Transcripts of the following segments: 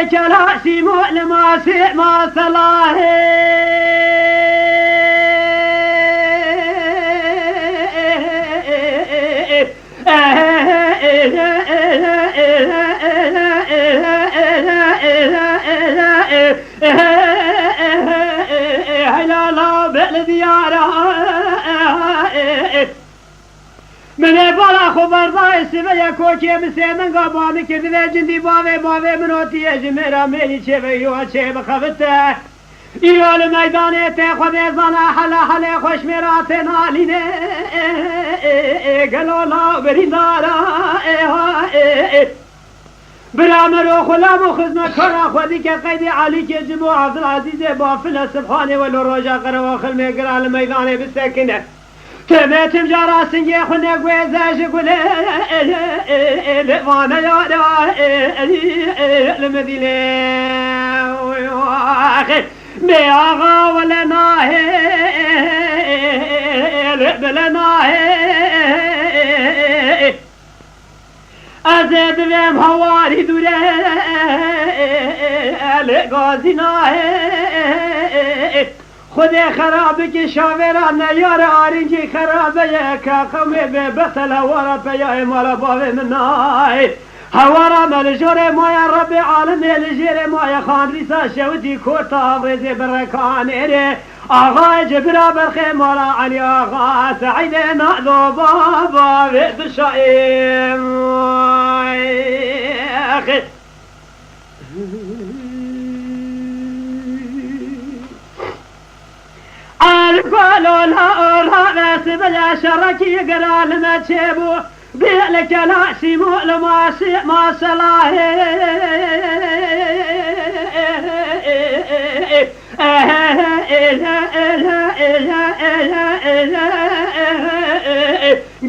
بيلك لا سيمو لما ما صلاه هلا بالديارة من بالا خبر ضايس بيا كوكي مسيمن قاباني كذا جندي بابي منوتي جميرا ميلي شبي وشيب خفته إيو الميدان تاخذ زنا حلا خوش ميراتنا لينا قالوا لا بريدارا برامرو خلام وخزنا كرا خذيك قيدي عليك جمو عبد العزيز بافلا سبحانه والرجا قروا خل ميقرا الميدان بالسكنه تمتم جارا سنجي خلنا قويزاش قول وانا يا المدينة بياغا ولا ناهي بلا ناهي أزيد بهم هواري دوري لقازي ناهي خودی خرابی شاوران یار آرینجی خرابه که قومی به بطل هوارا پیای مالا باوی منای هوارا ملجور مایا رب عالم لجیر مایا خان ریسا شودی کورتا ویزی برکانی ره آغا جبرا برخی مالا علی آغا سعید نعدو بابا وید شایم القولوا لا بس بلا شركي قرال ما تشيبو بيلك لا سيمو ما صلاه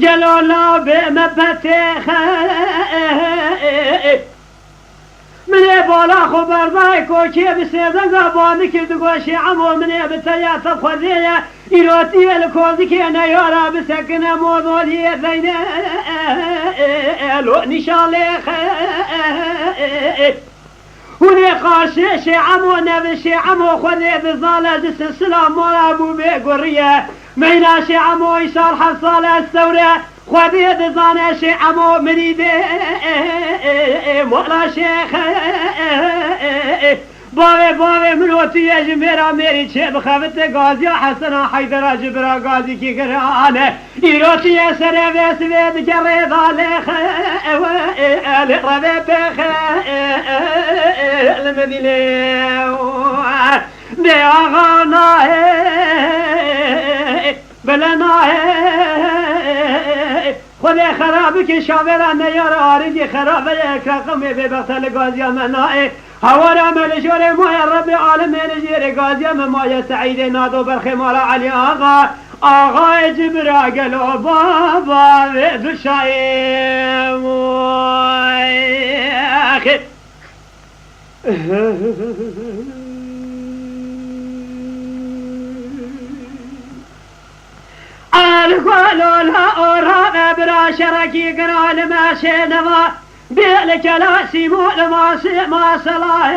قالوا لا بمبتخ من بالا خبر بايكو كي بسيدن قاباني كي دقوشي عمو من بتايا تبخذيه إيروتي الكوزي كي انا يورا بسكنا موضوعي ذينا لو نشاليخ هوني قاشي شي عمو نبشي عمو خذي بظالة جس السلام مولا ابو بيقوريه مينا شي عمو يشار حصالة الثورة خذي بظانة شي عمو مريدي مولا شيخ بابي منوتي جميرا ميري شي بخافت غازي حسنا حيدر جبرا غازي كي قرانه إيروتي سري بس بيد جريد عليخ ربي بخ المدينة بيغانا بلنا خذي خرابك شاوران يا راري خرابك كقمي ببطل غازي منائي هوارا ملجور مويا ربي عالم نجير غازي مويا سعيد نادو برخي مولا علي آغا جبرا قالوا بابا بشاي مويا اخي القولوا لا أورا برا شركي قرال ما شنوا بيلك لا سيمو ما صلاه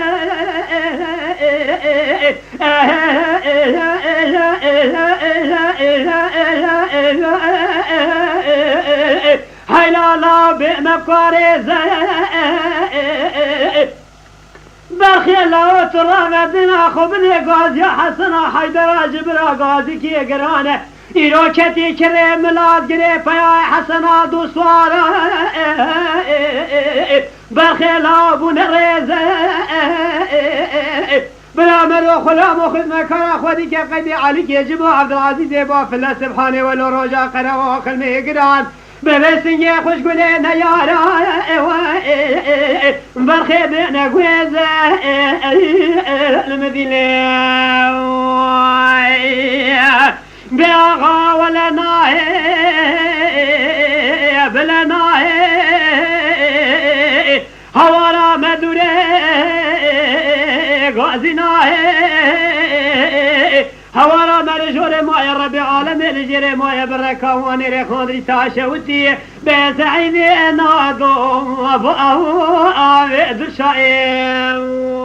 هيلا لا بمفكاري برخي الله ترى بدنا خبني غازي حسنا حيدر جبرا غازي كي قرانه إيروكتي كري ملاد قري فيا حسنا دوسوارا برخيلا بون ريزة بلا مرو خلام وخدمة كرا خودي كقيدي عليك يجب عبد العزيز بافلا سبحانه ولو رجا قرا وخل ميقران ببسنجي خوش قولينا يارا برخي بينا قويزة المدينة بياغا ولا ناهي بلا ناهي هوارا مدوري غازي ناهي هوارا لجور ما يا رب عالم لجري ما يا بركواني رخوندي تاشوتي بسعيدي نادو أبو أبو أبو دشائم